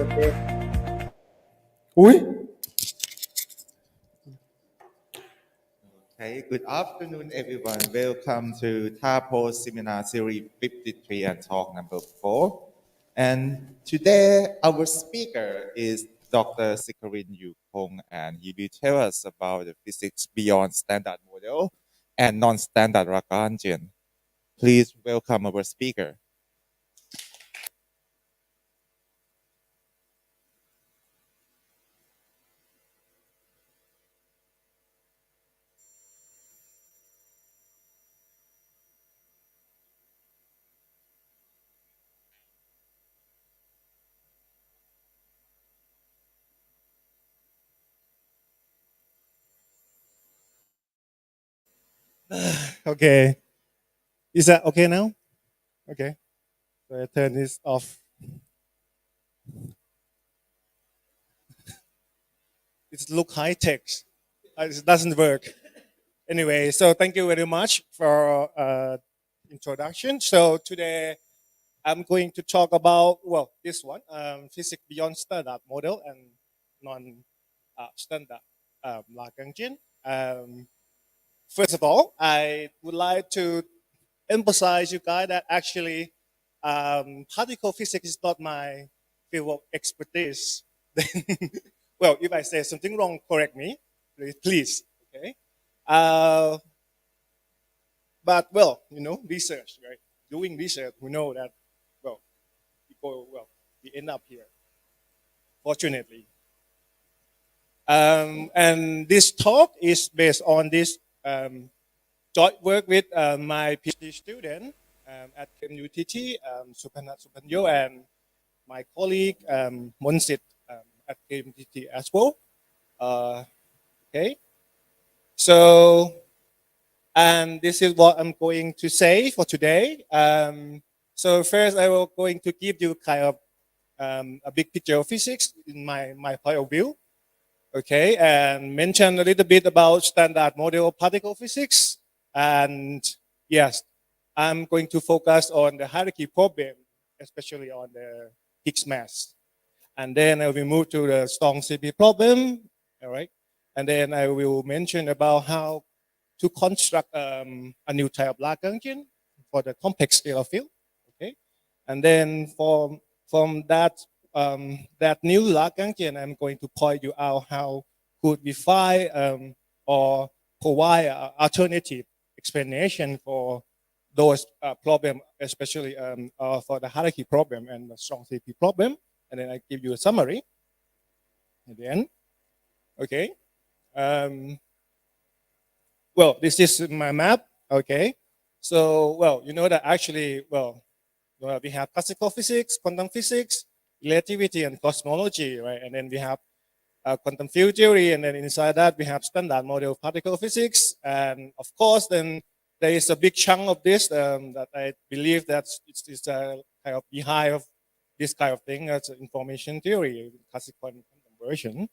birthday. Okay, good afternoon, everyone. Welcome to Tah Poe Seminar Series 53 and talk number 4. And today, our speaker is Dr. Sikarin Yoo-Kong, and he will tell us about the physics beyond standard model and non-standard Lagrangian. Please welcome our speaker. Okay. Is that okay now? Okay. So I turn this off. It looks high tech. It doesn't work. Anyway, so thank you very much for introduction. So today I'm going to talk about, well, this one, physics beyond standard model and non-standard Lagrangian. First of all, I would like to emphasize you guys that actually particle physics is not my field of expertise. Then, well, if I say something wrong, correct me, please. Okay. But well, research, right? Doing research, we know that we end up here. Fortunately, and this talk is based on this joint work with my PhD student at KMUTT, Supanyo, and my colleague Monsit at KMUTT as well. Okay, so and this is what I'm going to say for today. So first, I will going to give you kind of a big picture of physics in my point of view. Okay, and mention a little bit about standard model of particle physics. And yes, I'm going to focus on the hierarchy problem, especially on the Higgs mass. And then I will move to the strong CP problem, all right? And then I will mention about how to construct a new type of Lagrangian for the complex scalar field, okay? And then from that new Lagrangian, I'm going to point you out how could we find or provide an alternative explanation for those problems, especially for the hierarchy problem and the strong CP problem. And then I give you a summary at the end. Okay. Well, this is my map. Okay. So, well, you know that actually, we have classical physics, quantum physics, relativity, and cosmology, right? And then we have quantum field theory, and then inside that we have standard model particle physics, and of course, then there is a big chunk of this that I believe that it's kind of behind of this kind of thing. That's information theory, classical quantum version.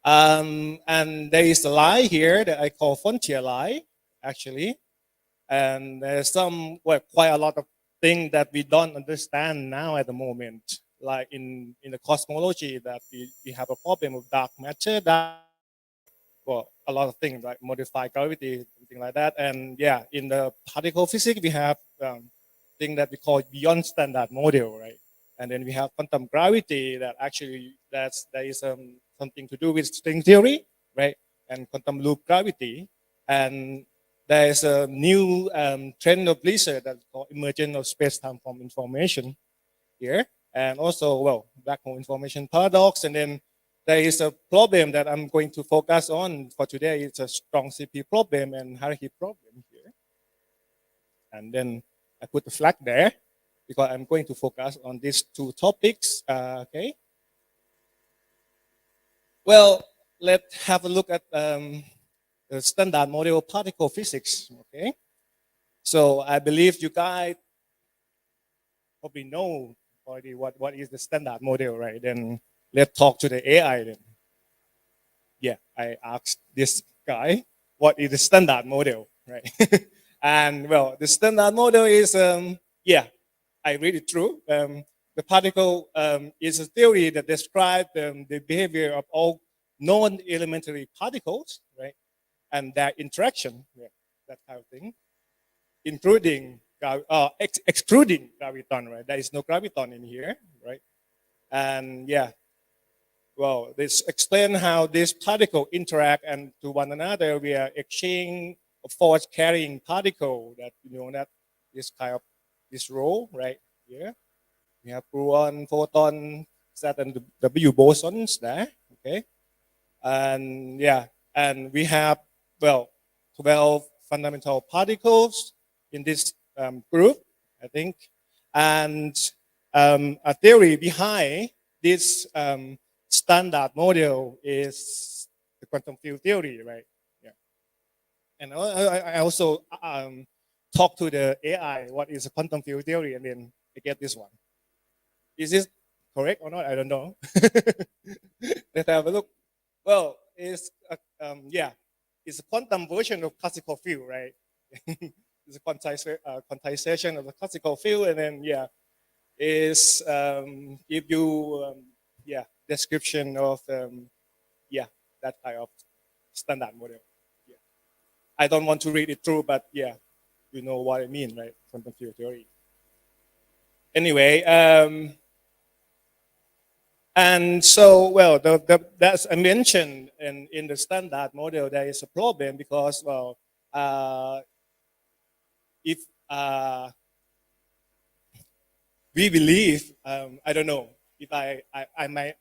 And there is a line here that I call frontier line, actually, and there's quite a lot of things that we don't understand now at the moment. Like in the cosmology, that we have a problem with dark matter, a lot of things like modified gravity, something like that. And yeah, in the particle physics, we have thing that we call beyond standard model, right? And then we have quantum gravity that actually there is something to do with string theory, right? And quantum loop gravity. And there is a new trend of research that's called emergence of space-time from information here. And also, black hole information paradox. And then there is a problem that I'm going to focus on for today. It's a strong CP problem and hierarchy problem here. And then I put the flag there because I'm going to focus on these two topics. Okay. Well, let's have a look at the standard model of particle physics. Okay. So I believe you guys probably know already what is the standard model, right? Then let's talk to the AI then. Yeah, I asked this guy, what is the standard model, right? And well, the standard model is, I read it through. the particle is a theory that describes the behavior of all non-elementary particles, right? And their interaction, yeah, that kind of thing, including excluding graviton, right? There is no graviton in here, right? And yeah, well, this explain how these particles interact and to one another. We are exchanging a force carrying particle that that this kind of this role right here. We have gluon, photon, Z and W bosons there. Okay, and yeah, and we have 12 fundamental particles in this group, I think, and a theory behind this standard model is the quantum field theory, right? Yeah, and I also talk to the AI what is a quantum field theory, and then I get this one. Is this correct or not? I don't know. Let's have a look. Well, it's a quantum version of classical field, right? It's a quantization of the classical field, and then is give you description of that kind of standard model. Yeah. I don't want to read it through, but you know what I mean, right? Quantum field theory. Anyway, and so, that's I mentioned in the standard model, there is a problem because, if we believe, I don't know if I might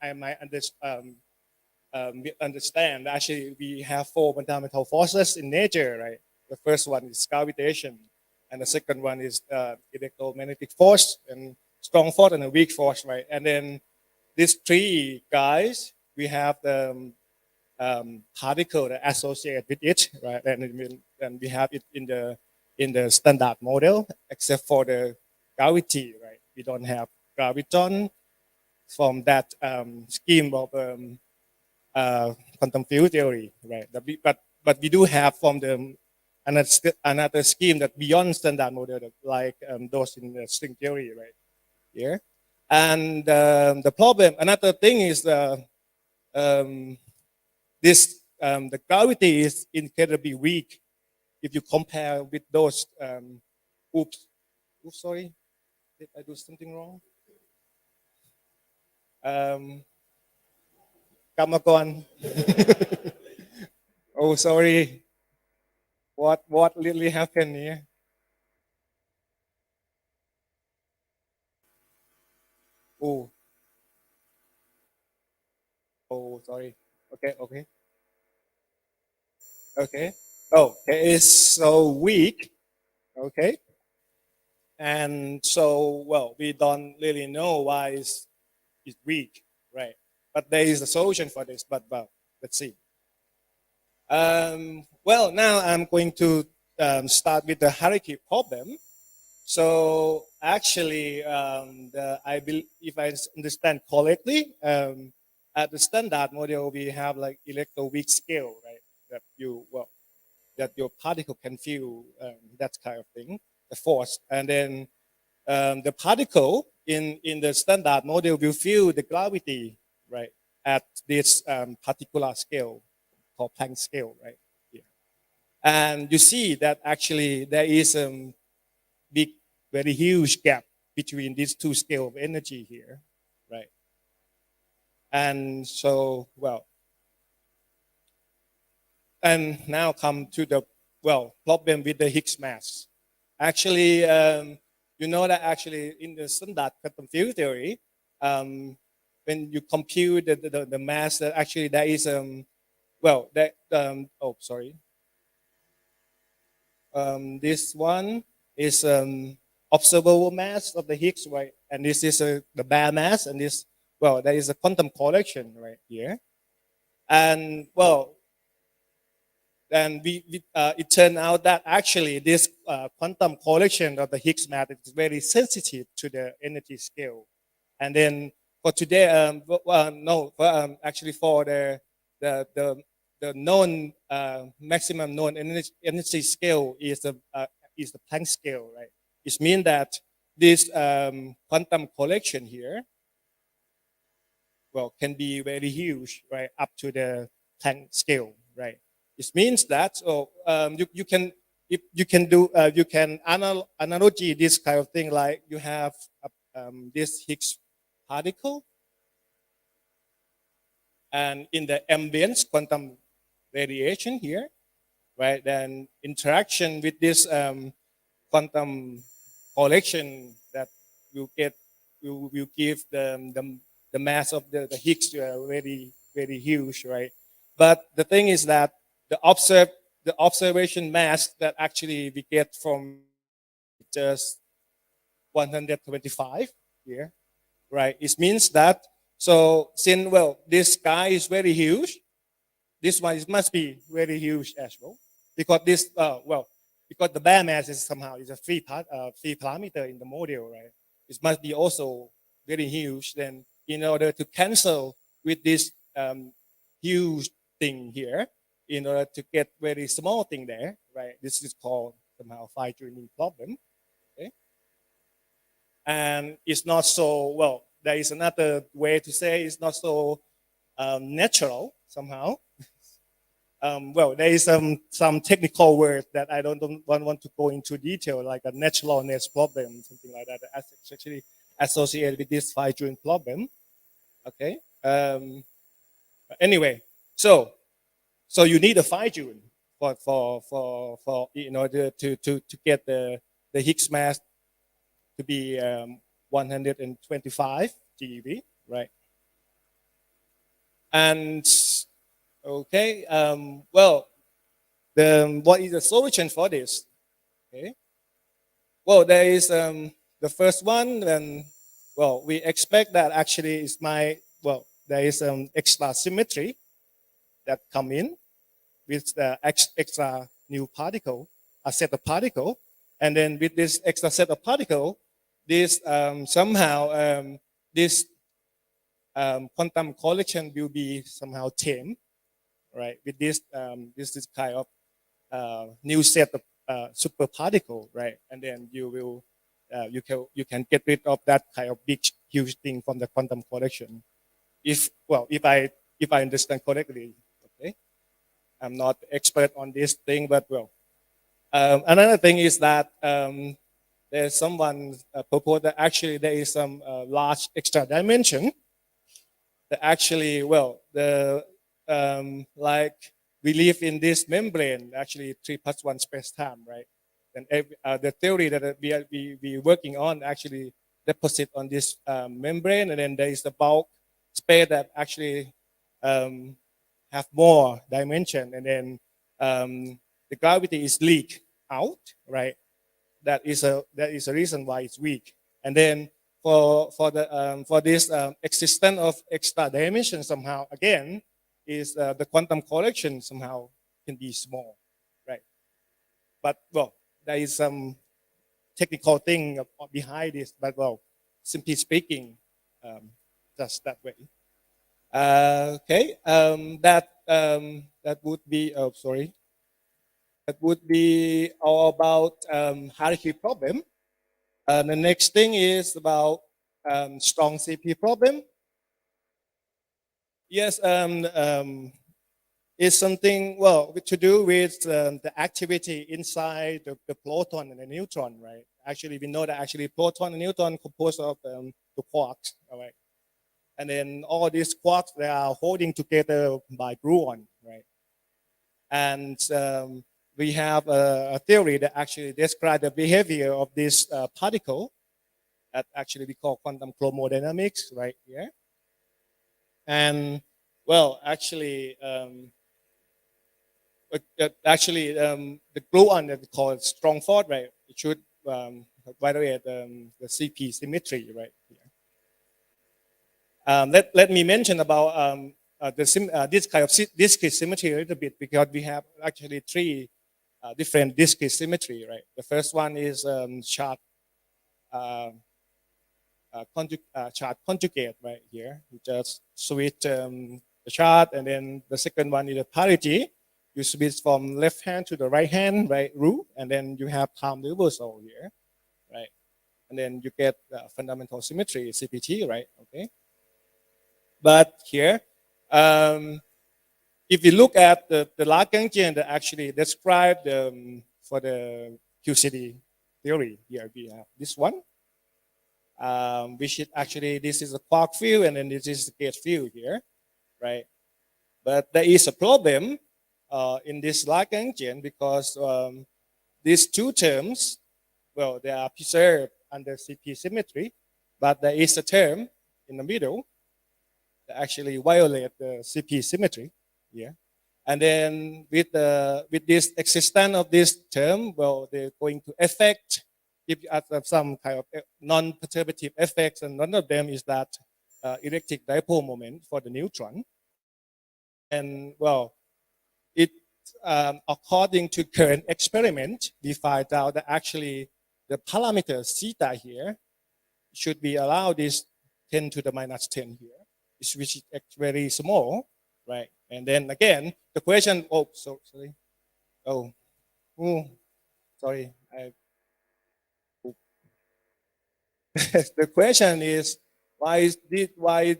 understand. Actually, we have 4 fundamental forces in nature, right? The first one is gravitation, and the second one is electromagnetic force, and strong force and a weak force, right? And then these 3 guys, we have the particle that associate with it, right? And we have it in the standard model, except for the gravity, right? We don't have graviton from that scheme of quantum field theory, right? But we do have from the another scheme that beyond standard model, like those in the string theory, right? Yeah. And the problem, another thing is the gravity is incredibly weak if you compare with those. Oops, sorry, did I do something wrong? กรรมกร oh sorry, what really happened here? Oh sorry. Okay. Oh, it is so weak. Okay. And so, we don't really know why it's weak, right? But there is a solution for this, but let's see. Now I'm going to start with the hierarchy problem. So actually, if I understand correctly, at the standard model, we have like electroweak scale, right? That your particle can feel that kind of thing, the force, and then the particle in the standard model will feel the gravity, right, at this particular scale called Planck scale, right? Yeah. And you see that actually there is a big, very huge gap between these 2 scales of energy here, right? And so, and now come to the problem with the Higgs mass. Actually, you know that actually in the standard quantum field theory, when you compute the mass, that actually there is this one is observable mass of the Higgs, right? And this is the bare mass, and this there is a quantum collection right here, and then it turned out that actually this quantum collection of the Higgs matter is very sensitive to the energy scale. And then for today, actually for the known maximum known energy scale is the Planck scale, right? It means that this quantum collection here, well, can be very huge, right, up to the Planck scale, right? It means that you can if you can do you can analogy this kind of thing like you have this Higgs particle, and in the ambient quantum radiation here, right? Then interaction with this quantum collection that will get will give the mass of the Higgs very huge, right? But the thing is that the observation mass that actually we get from just 125 here, right? It means that so since well this guy is very huge, this one must be very huge as well because this because the bare mass is somehow is a free parameter in the model, right? It must be also very huge. Then in order to cancel with this huge thing here, in order to get very small thing there, right? This is called somehow fine-tuning problem. Okay, and it's not so well. There is another way to say it's not so natural somehow. Well, there is some technical word that I don't want to go into detail, like a naturalness problem, something like that. That's actually associated with this fine-tuning problem. Okay. Anyway, so you need a fine-tune for in order to get the Higgs mass to be 125 GeV, right? And okay, well, what is the solution for this? Okay, well, there is the first one, and well, we expect that actually is there is extra symmetry that come in with the extra new particle, a set of particle, and then with this extra set of particle, this somehow this quantum collection will be somehow tamed, right? With this this kind of new set of super particle, right? And then you will you can get rid of that kind of big huge thing from the quantum collection. If I understand correctly, okay. I'm not expert on this thing, but well, another thing is that there's someone proposed that actually there is some large extra dimension that actually, well, the like we live in this membrane, actually 3+1 space-time, right? And the theory that we working on actually deposit on this membrane, and then there is the bulk space that actually have more dimension, and then the gravity is leaked out, right? That is a reason why it's weak. And then for this existence of extra dimension somehow again is the quantum collection somehow can be small, right? But well, there is some technical thing behind this, but well, simply speaking, just that way. Okay, that would be sorry. That would be all about hierarchy problem. The next thing is about strong CP problem. Yes, it's something well to do with the activity inside the proton and the neutron, right? Actually, we know that actually proton and neutron composed of the quarks, all right? And then all these quarks they are holding together by gluon, right? And we have a theory that actually describes the behavior of this particle that actually we call quantum chromodynamics, right here. And well, actually, the gluon that we call it strong force, right? It should violate the CP symmetry, right here. Let me mention about this kind of discrete symmetry a little bit because we have actually three different discrete symmetry, right? The first one is charge conjugate, right here. You just switch the chart, and then the second one is the parity. You switch from left hand to the right hand, right rule, and then you have time reversal here, right? and then you get fundamental symmetry, CPT, right? Okay. But here, if you look at the Lagrangian that actually described for the QCD theory, here we have this one, which is actually, this is a quark field, and then this is the gauge field here, right? But there is a problem in this Lagrangian because these two terms, well, they are preserved under CP symmetry, but there is a term in the middle that actually violate the CP symmetry here. And then with this existence of this term, well, they're going to affect, if you have some kind of non-perturbative effects, and one of them is that electric dipole moment for the neutron. And well, it according to current experiment, we find out that actually the parameter theta here should be allowed this 10 to the minus 10 here, which is very small, right? And then again, the question, oh, so sorry. Oh, sorry. The question is, why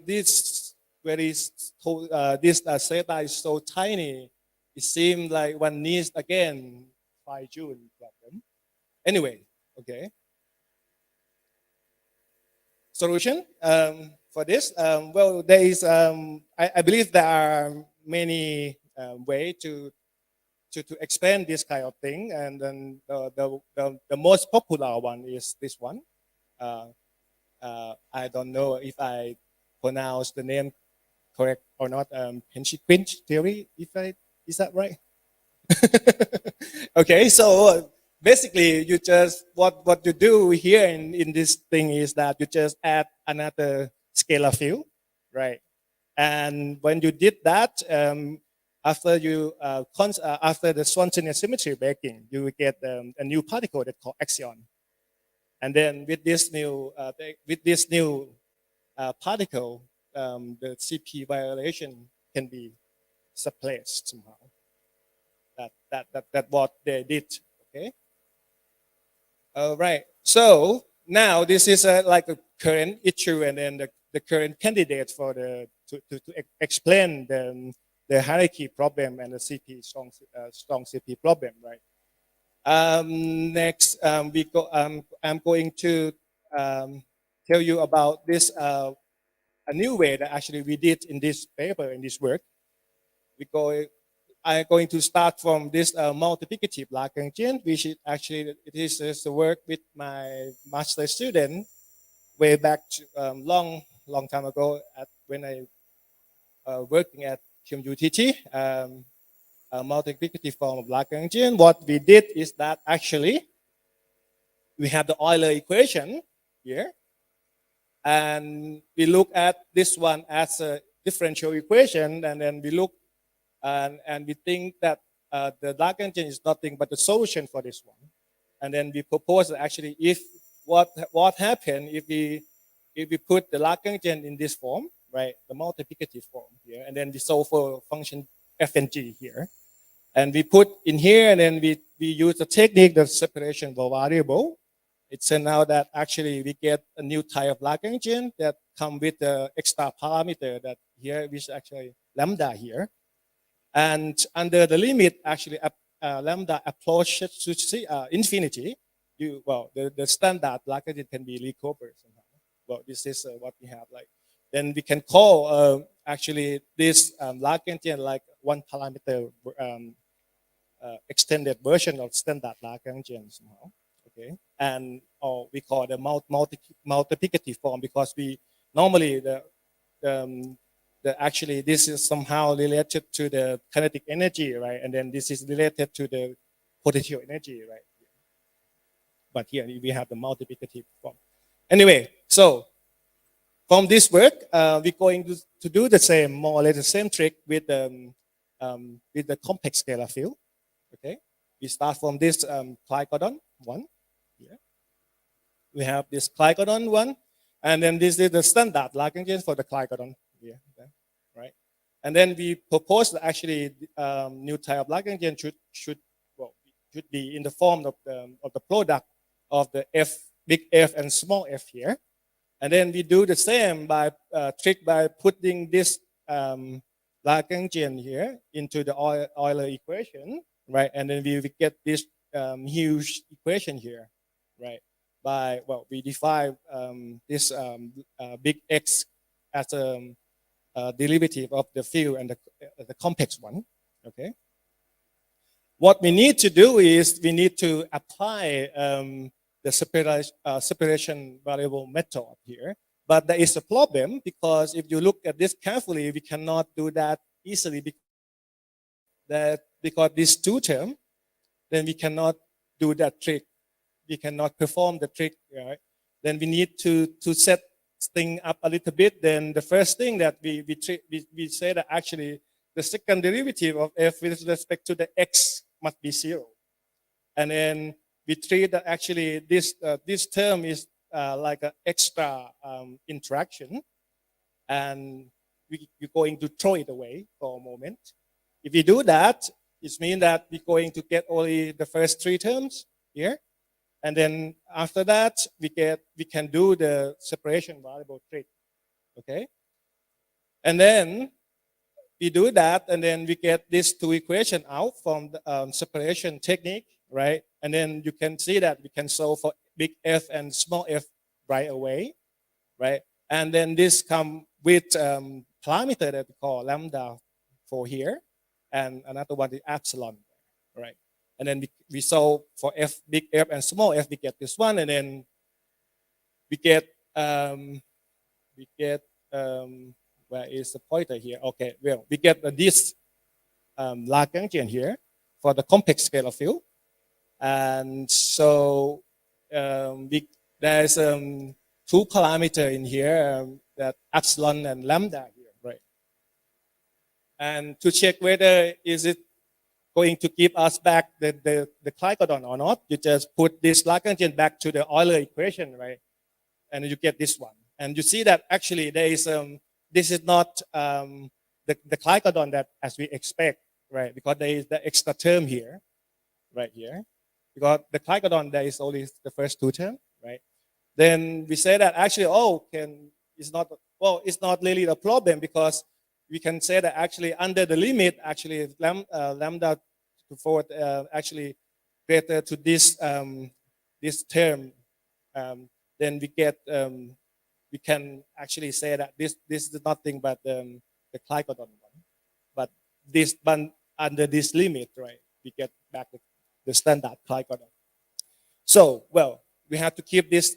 this this theta is so tiny? It seems like one needs again 5 Joule problem. Anyway, okay. Solution for this? Well, there is. I believe there are many ways to explain this kind of thing, and then the most popular one is this one. I don't know if I pronounce the name correct or not. Henshik-Quinch theory, is that right? Okay, so basically, you just what you do here in this thing is that you just add another scalar field, right? And when you did that, after the Swanson symmetry breaking, you will get a new particle that's called axion. And then with this new particle, the CP violation can be suppressed somehow. That what they did. Okay. All right. So now this is like a current issue, and then the current candidate for to explain the hierarchy problem and the CP strong CP problem, right? Next, I'm going to tell you about this a new way that actually we did in this paper, in this work. I'm going to start from this multiplicative Lagrangian, which is actually it is the work with my master student way back to, long time ago when I working at UTT. Multiplicative form of Lagrangian. What we did is that actually we have the Euler equation here, and we look at this one as a differential equation, and then we look and we think that the Lagrangian is nothing but the solution for this one. And then we propose that actually if what happened if we put the Lagrangian in this form, right, the multiplicative form here, and then we solve for function f and g here, and we put in here, and then we use the technique of separation of variable. It turned out that actually we get a new type of Lagrangian that come with the extra parameter that here, which is actually lambda here. And under the limit, actually, lambda approaches to infinity. The standard Lagrangian can be recovered somehow. Well, this is what we have. Like, then we can call actually this Lagrangian like one parameter extended version of standard Lagrangian somehow. Okay, and we call the multiplicative form because we normally actually this is somehow related to the kinetic energy, right? And then this is related to the potential energy, right? But here we have the multiplicative form. Anyway, so from this work, we're going to do the same, more or less the same trick with the complex scalar field. Okay, we start from this Clygodon one. Here. We have this Clygodon one, and then this is the standard Lagrangian for the Clygodon here, right? And then we propose that actually new type of Lagrangian should be in the form of the product of the f big F and small f here. And then we do the same by trick by putting this Lagrangian here into the Euler equation, right? And then we get this huge equation here, right? By, well, we define this big X as a derivative of the field and the complex one, okay? What we need to do is we need to apply the separation variable method here. But there is a problem because if you look at this carefully, we cannot do that easily because these two terms, then we cannot do that trick. We cannot perform the trick, right? Then we need to set thing up a little bit. Then the first thing that we say that actually the second derivative of f with respect to the x must be 0. And then we treat that actually this term is like an extra interaction, and we're going to throw it away for a moment. If we do that, it means that we're going to get only the first three terms here, and then after that we can do the separation variable trick, okay? And then we do that, and then we get these two equations out from the separation technique, right? And then you can see that we can solve for big F and small f right away, right? And then this come with parameter that we call lambda for here, and another one is epsilon, right? And then we solve for f, big F and small f, we get this one, and then we get where is the pointer here? Okay, well, we get this Lagrangian here for the complex scalar field. And so there's two parameters in here, that epsilon and lambda here, right? And to check whether is it going to give us back the Clycodon or not, you just put this Lagrangian back to the Euler equation, right? And you get this one. And you see that actually there is this is not the Clycodon that as we expect, right? Because there is the extra term here, right here. Because the Clycodon, there is only the first two terms, right? Then we say that actually, it's not really the problem, because we can say that actually under the limit, actually lambda to forward actually greater to this this term, then we get we can actually say that this is nothing but the Clycodon one, but this one under this limit, right? We get back the standard Clycodon. So, well, we have to keep this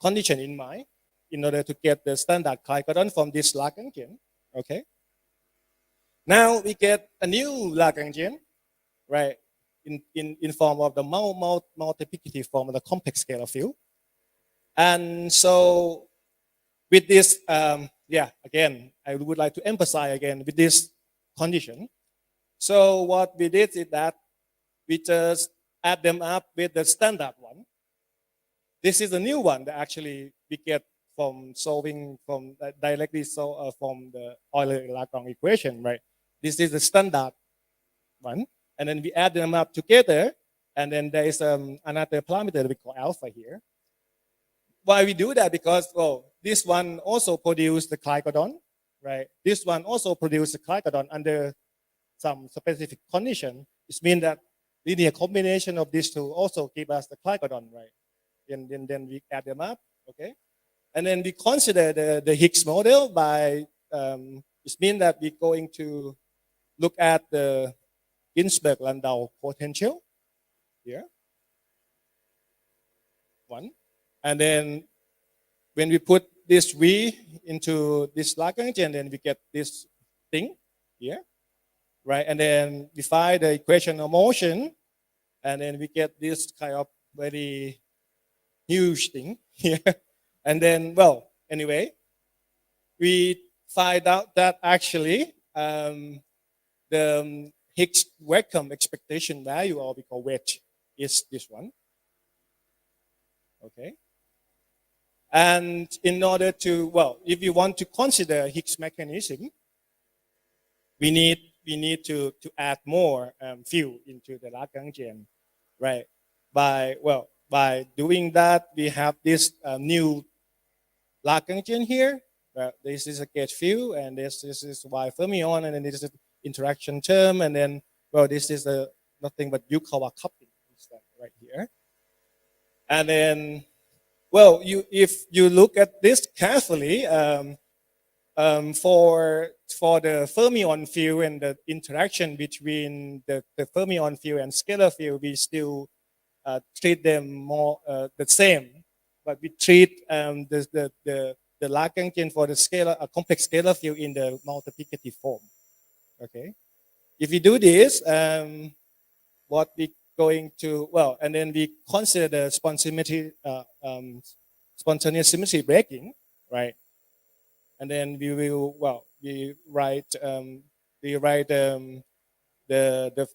condition in mind in order to get the standard Clycodon from this Lagrangian, okay? Now we get a new Lagrangian, right, in form of the multiplicative form of the complex scalar field. And so with this, again, I would like to emphasize again with this condition. So what we did is that we just add them up with the standard one. This is a new one that actually we get from solving from directly from the Euler-Lagrange equation, right? This is the standard one, and then we add them up together, and then there is another parameter we call alpha here. Why we do that? Because, well, this one also produces the Clycodon, right? This one also produces the Clycodon under some specific condition. It means that linear combination of these two also give us the Clycodon, right? And then we add them up, okay? And then we consider the Higgs model by, it means that we're going to look at the Ginzburg-Landau potential here, one. And then when we put this V into this Lagrangian, then we get this thing here, right? And then we find the equation of motion, and then we get this kind of very huge thing here. And then, well, anyway, we find out that actually the Higgs vacuum expectation value, or we call wedge, is this one. Okay. And in order to, well, if you want to consider Higgs mechanism, we need to add more field into the Lagrangian, right? By by doing that, we have this new Lagrangian here. This is a gauge field, and this is Y fermion, and then this is interaction term, and then this is nothing but Yukawa coupling right here. And then if you look at this carefully, for the fermion field and the interaction between the fermion field and scalar field, we still treat them more the same, but we treat the Lagrangian for the scalar complex scalar field in the multiplicative form. Okay, if we do this, what we going to and then we consider the spontaneous symmetry breaking, right? And then we will we write the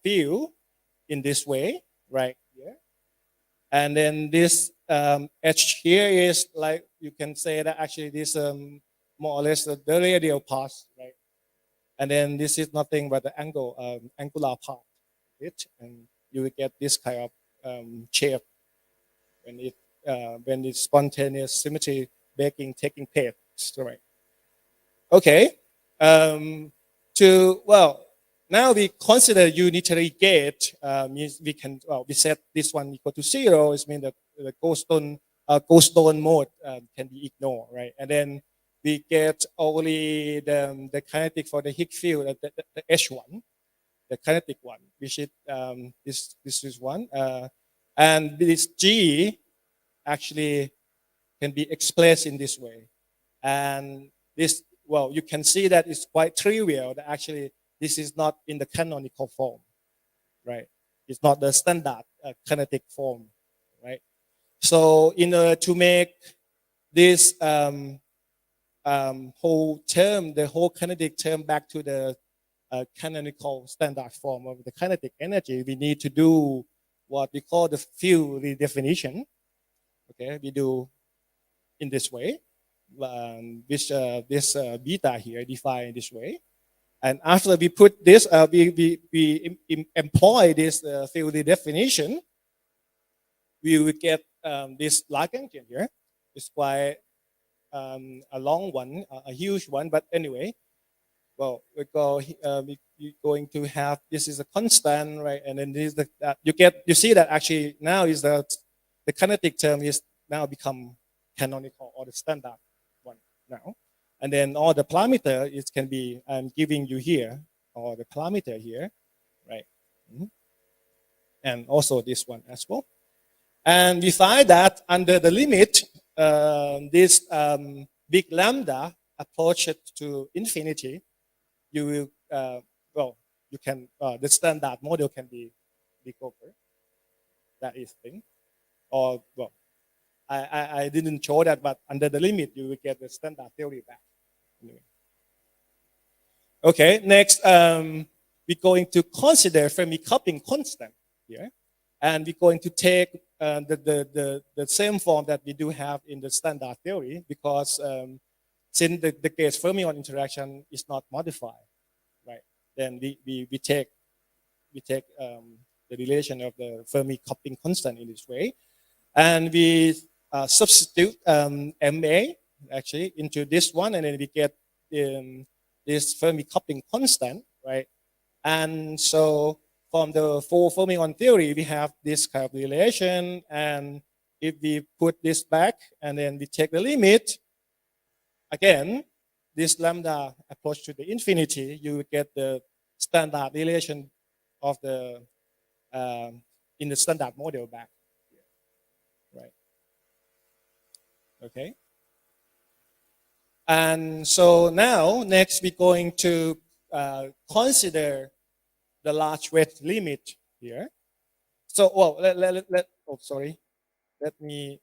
field in this way, right here. And then this H here is like, you can say that actually this more or less the radial part, right? And then this is nothing but the angular part of it, and you will get this kind of shape when it's spontaneous symmetry breaking taking place, right? Okay. Now we consider unitary gate. Means we can we set this one equal to 0. It means that the Goldstone mode can be ignored, right? And then we get only the kinetic for the Higgs field, the H1, the kinetic one, which is this is one, and this G actually can be expressed in this way, and this you can see that it's quite trivial that actually this is not in the canonical form, right? It's not the standard kinetic form, right? So in order to make this whole term, the whole kinetic term back to the canonical standard form of the kinetic energy, we need to do what we call the field redefinition. Okay, we do in this way. This beta here defined in this way, and after we put this, we employ this field redefinition, we will get this Lagrangian here. It's quite a long one, a huge one, but anyway, we're going to have this is a constant, right? And then this is you see that actually now is the kinetic term is now become canonical or the standard one now, and then all the parameter it can be I'm giving you here, or the parameter here, right? And also this one as well. And we find that under the limit, this big lambda approaches to infinity, you will you can the standard model can be over. That is thing, or I didn't show that, but under the limit, you will get the standard theory back. Anyway. Okay, next, we're going to consider Fermi coupling constant here. And we're going to take the same form that we do have in the standard theory, because since the gauge fermion interaction is not modified, right? Then we take the relation of the Fermi coupling constant in this way. And we substitute MA actually into this one, and then we get this Fermi coupling constant, right? And so from the full fermion theory, we have this kind of relation, and if we put this back and then we take the limit, again, this lambda approach to the infinity, you will get the standard relation of the in the standard model back. Right. Okay. And so now, next we're going to consider the large wedge limit here. So, let me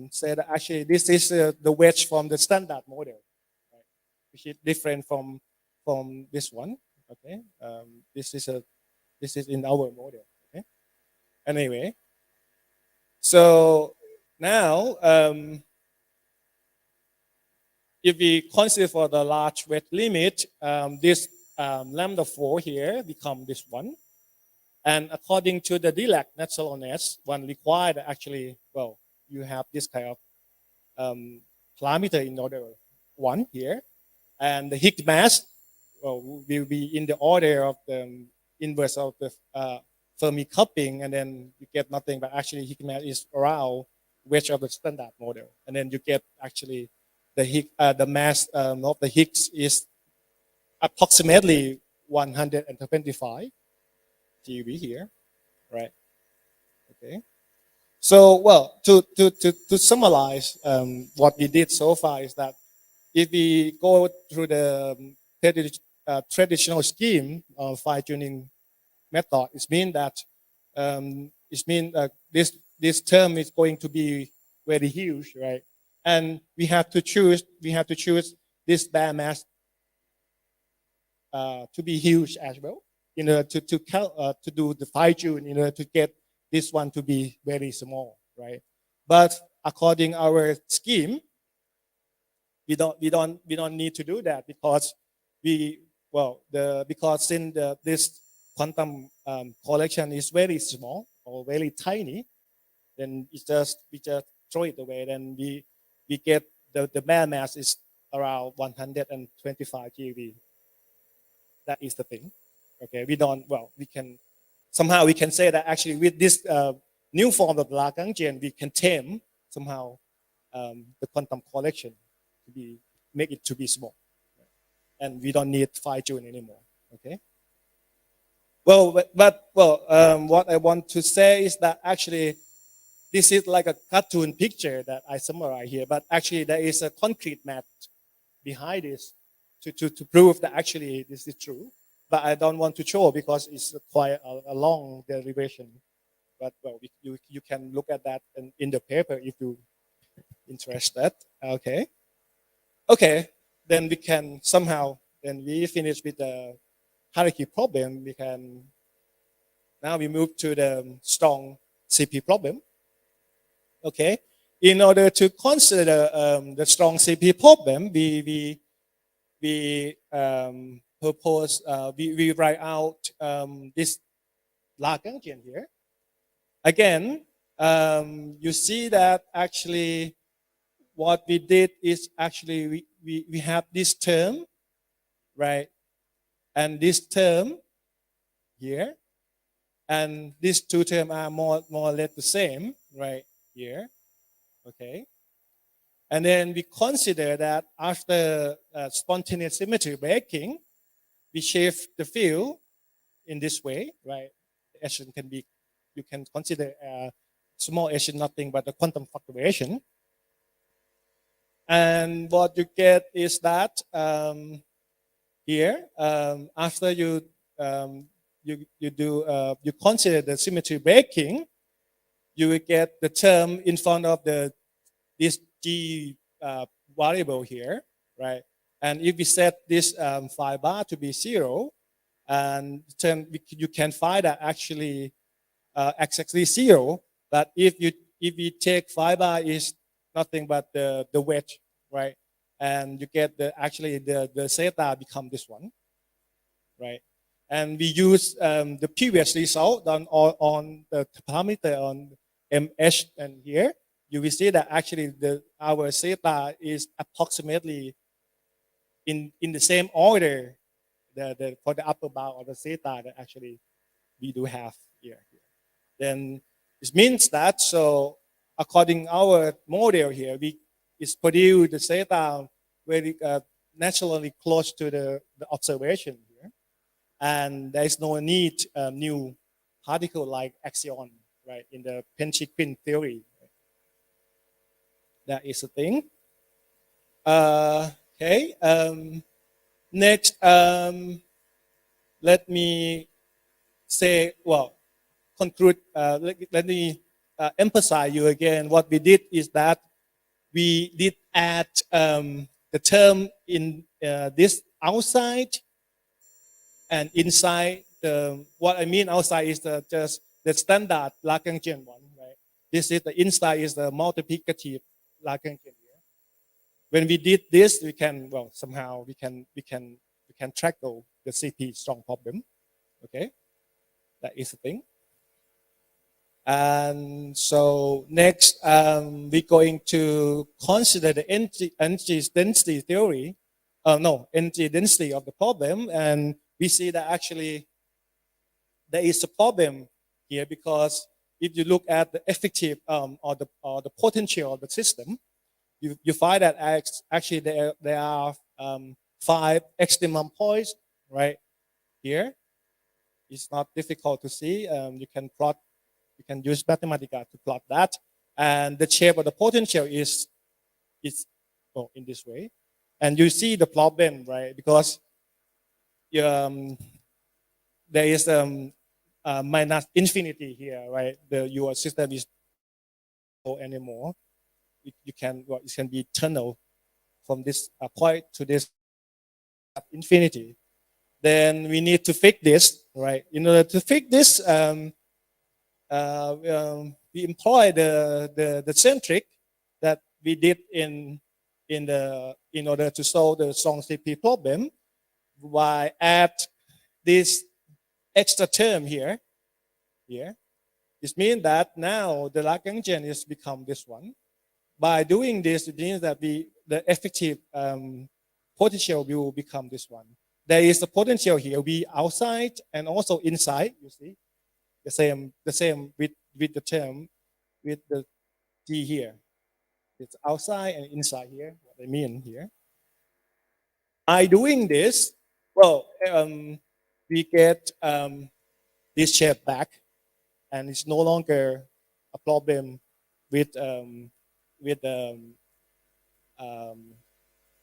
say that actually this is the wedge from the standard model, right? Which is different from this one. Okay, this is in our model. Okay. Anyway, so now if we consider for the large wedge limit, this lambda 4 here become this one, And according to the Dirac naturalness, one required actually, well, you have this kind of parameter in order 1 here. And the Higgs mass, well, will be in the order of the inverse of the Fermi coupling, and then you get nothing, but actually Higgs mass is around wedge of the standard model. And then you get actually the mass of the Higgs is approximately 125 GeV here, right? Okay. So, well, to summarize what we did so far is that if we go through the traditional scheme of fine-tuning method, it means that this term is going to be very huge, right? And we have to choose this bare mass to be huge as well, in order to do the fine-tune, in order to get this one to be very small, right? But according our scheme, we don't need to do that because because since this quantum collection is very small or very tiny, then we just throw it away. Then we get the bare mass is around 125 GeV. That is the thing. Okay, we can say that actually with this new form of Lagrangian, we can tame somehow the quantum collection to make it to be small, and we don't need fine-tune anymore. Okay. Well, what I want to say is that actually this is like a cartoon picture that I summarize here, but actually there is a concrete math behind this to prove that actually this is true. But I don't want to show because it's quite a long derivation. But well, you can look at that in the paper if you interested. Okay. Okay. Then we can somehow, then we finish with the hierarchy problem. Now we move to the strong CP problem. Okay. In order to consider the strong CP problem, we propose, we write out this Lagrangian here. Again, you see that actually what we did is actually we have this term, right? And this term here, and these two terms are more or less the same, right here, okay? And then we consider that after spontaneous symmetry breaking, we shift the field in this way, right? The action can be, you can consider small action nothing but the quantum fluctuation. And what you get is that here, after you consider the symmetry breaking, you will get the term in front of this G variable here, right? And if we set this phi bar to be 0, and then you can find that actually exactly 0. But if we take phi bar is nothing but the wedge, right? And you get the zeta become this one, right? And we use the previous result on the parameter on MH, and here you will see that actually our zeta is approximately in the same order for the upper bound of the zeta that actually we do have here. Then this means that, so according our model here, is produce the zeta very naturally close to the observation here, and there is no need new particle like axion, right, in the Penchiquin theory. That is a thing. Okay. Next, let me say, well, conclude. Let me emphasize you again. What we did is that we did add the term in this outside and inside. What I mean outside is just the standard Lagrangian one, right? This is the inside is the multiplicative Lagrangian. When we did this, we can, well, somehow we can tackle the CP strong problem. Okay, That is the thing. And so next, we're going to consider the energy density theory. Energy density of the problem, and we see that actually there is a problem here because if you look at the effective or the potential of the system, you find that actually there are 5 extremum points right here. It's not difficult to see. You can plot. You can use Mathematica to plot that, and the shape of the potential is in this way, and you see the problem, right? Because there is minus infinity here, right? Your system is no anymore. It can be tunnel from this point to this infinity. Then we need to fix this, right? In order to fix this, we employ the same trick that we did in order to solve the strong CP problem, by add this extra term here. This means that now the Lagrangian is become this one. By doing this, it means that the effective potential will become this one. There is a potential here, be outside and also inside. You see, the same with the term with the G here. It's outside and inside here. What I mean here. By doing this, well, we get this shape back, and it's no longer a problem with the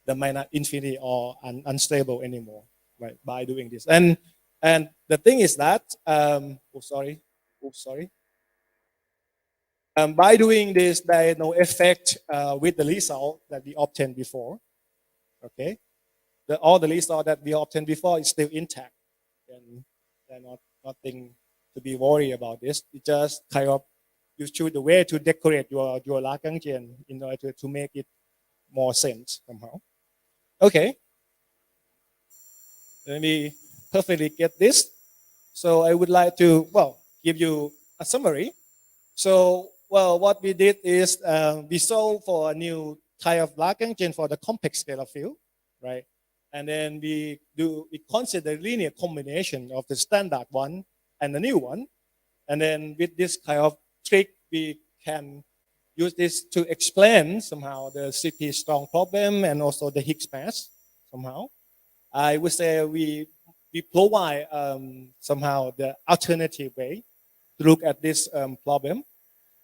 minus infinity or unstable anymore, right? By doing this, and the thing is that by doing this, there is no effect with the result that we obtained before. Okay, all the result that we obtained before is still intact, and there's nothing to be worried about this. It just kind of you choose the way to decorate your Lagrangian in order to make it more sense somehow. Okay, let me perfectly get this. So I would like to give you a summary. So what we did is we solved for a new type of Lagrangian for the complex scalar field, right? And then we consider linear combination of the standard one and the new one. And then with this kind of trick, we can use this to explain somehow the CP strong problem and also the Higgs mass somehow. I would say we provide somehow the alternative way to look at this problem,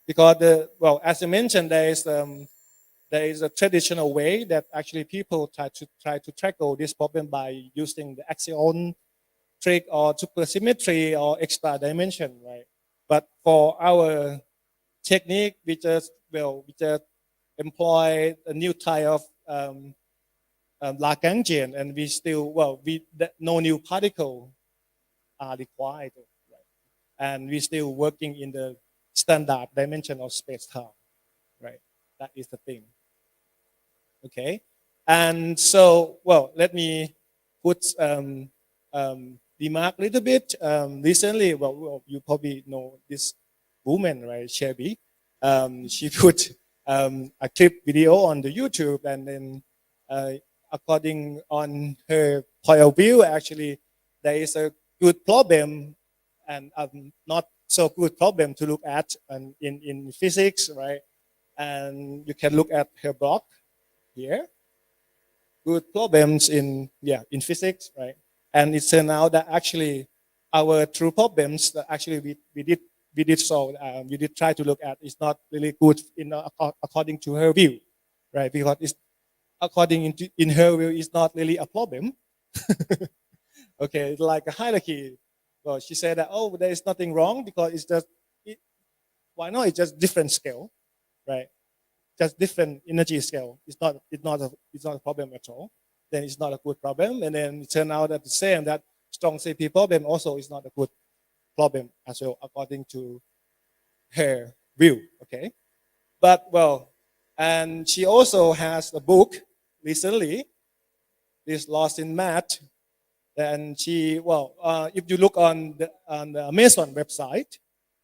because as I mentioned, there is a traditional way that actually people try to tackle this problem by using the axion trick or supersymmetry or extra dimension, right? But for our technique, we just employ a new type of Lagrangian, and we still no new particle are required, right? And we still working in the standard dimension of space-time, right? That is the thing. Okay, and so let me put remark a little bit. Recently, you probably know this woman, right, Shelby. She put a clip video on the YouTube, and then according on her point of view, actually there is a good problem and not so good problem to look at in physics, right? And you can look at her blog here. Good problems in physics, right? And it turned out that actually our true problems that actually we did solve, we did try to look at, is not really good according to her view, right? Because it's in her view, it's not really a problem. Okay, it's like a hierarchy. Well, she said that there is nothing wrong because it's just why not? It's just different scale, right? Just different energy scale. It's not a problem at all. Then it's not a good problem. And then it turned out that the same, that strong CP problem also is not a good problem as well, according to her view. Okay, but and she also has a book recently, this Lost in Math, Then if you look on the Amazon website,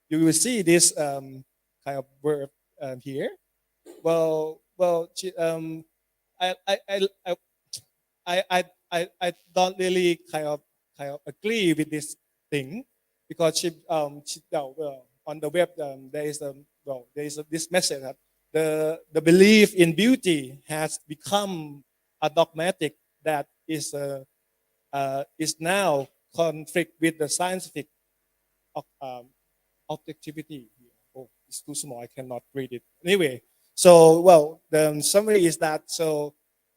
you will see this kind of verb here. I, I, I, I, I don't really kind of agree with this thing because on the web there is this message that the belief in beauty has become a dogmatic that is now conflict with the scientific um, objectivity. Oh, it's too small. I cannot read it. Anyway, the summary is that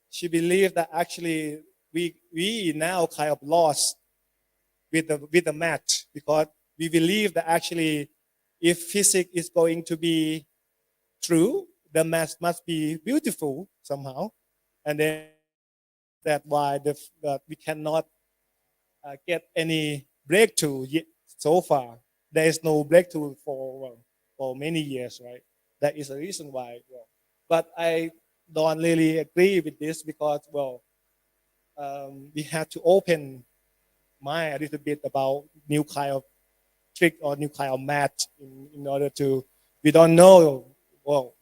she believed that actually we now kind of lost with the math because we believe that actually if physics is going to be true, the math must be beautiful somehow, and then that's why that we cannot get any breakthrough yet so far. There is no breakthrough for many years, right? That is the reason why. But I don't really agree with this because we have to open mind a little bit about new kind of trick or new kind of math in order to we don't know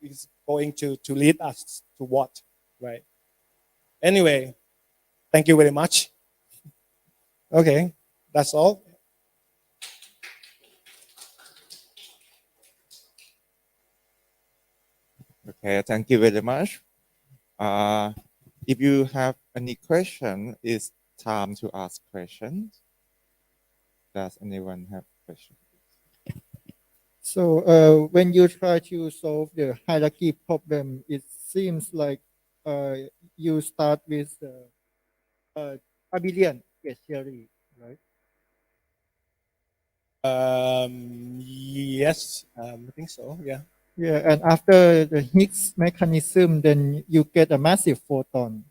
it's going to lead us to what, right? Anyway, thank you very much. Okay, that's all. Okay, thank you very much. If you have any question, it's time to ask questions. Does anyone have questions? So when you try to solve the hierarchy problem, it seems like you start with abelian gauge theory, right? Yes, I think so. Yeah. Yeah, and after the Higgs mechanism, then you get a massive photon.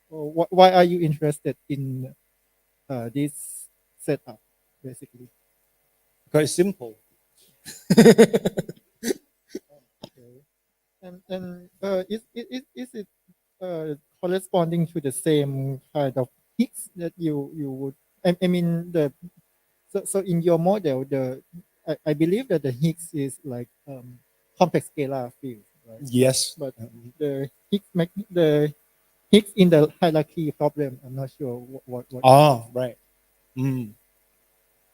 Why are you interested in this setup, basically? Because it's simple. Okay. And is it corresponding to the same kind of Higgs that you would? I mean so in your model I believe that the Higgs is like complex scalar field, right? Yes. But the Higgs in the hierarchy problem, I'm not sure what. Oh, right. Mm.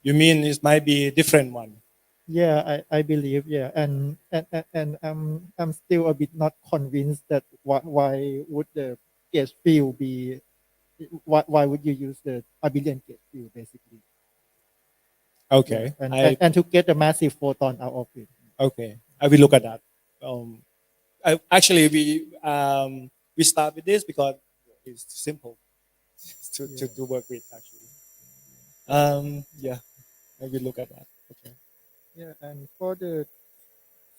You mean it might be a different one? Yeah, I believe, yeah, and I'm still a bit not convinced that why would the gauge field be why would you use the abelian gauge field basically? Okay. Yeah, and to get a massive photon out of it. Okay. I will look at that. Actually, we start with this because it's simple to work with. Actually. Yeah. I will look at that. Okay. Yeah, and for the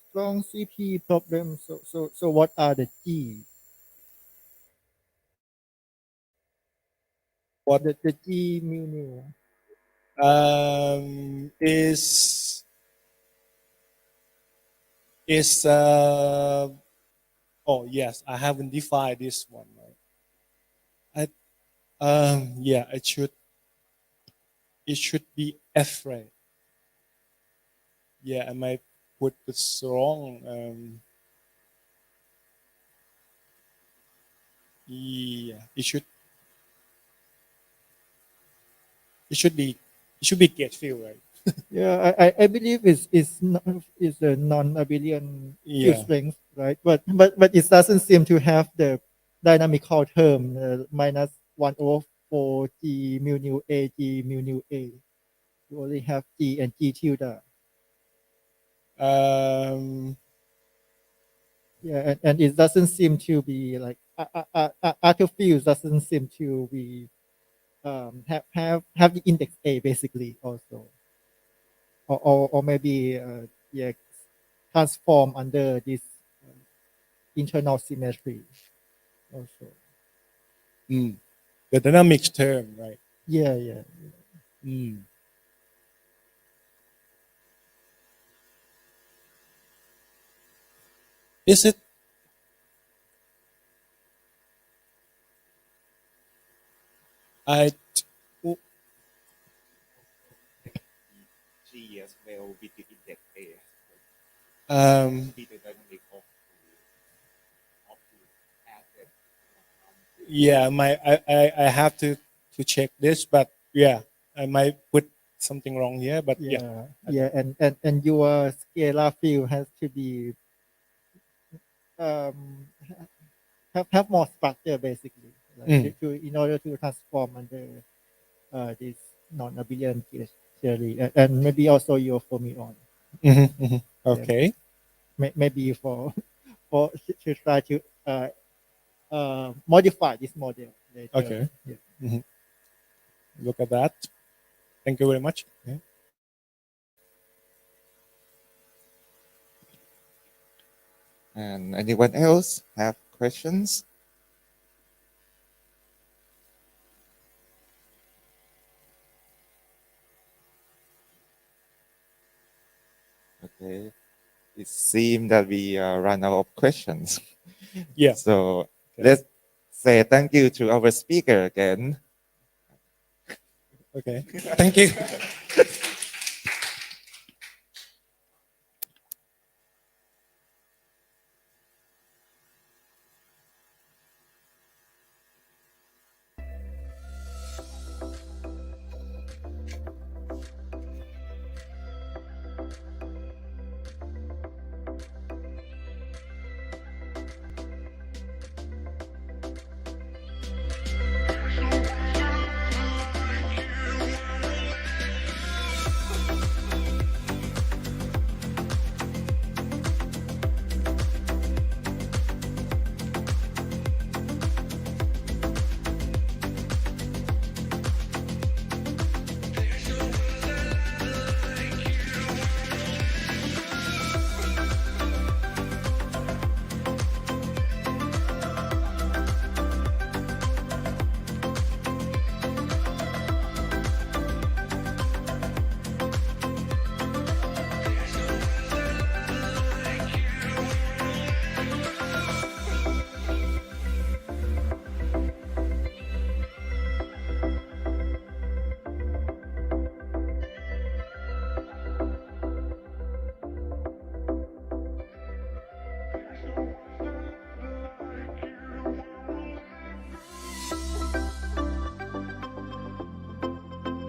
strong CP problem, so what are the G? What The G mu nu. is oh yes, I haven't defined this one, right? Yeah, it should be F, right? Yeah, I might put this wrong. Yeah, it should be get field, right? Yeah, I believe is a non-abelian field Yeah. strength, right? But it doesn't seem to have the dynamical term minus 1/4 G mu nu A G mu nu A. You only have G and G tilde. Yeah, and it doesn't seem to be like Arthur fields doesn't seem to be have the index A basically also, or maybe yeah transform under this internal symmetry also. The dynamics term, right? Yeah. Is it? I G as well with the index A. Be the dynamic of the asset. yeah, I have to check this, but yeah, I might put something wrong here, but yeah. And your scalar field has to be have more structure basically, like in order to transform under this non-abelian theory, and maybe also your fermion. Okay. Maybe for to try to modify this model later. Okay. Yeah. Look at that. Thank you very much. Yeah. And anyone else have questions? Okay. It seems that we run out of questions. Yeah. So let's say thank you to our speaker again. Okay. Thank you.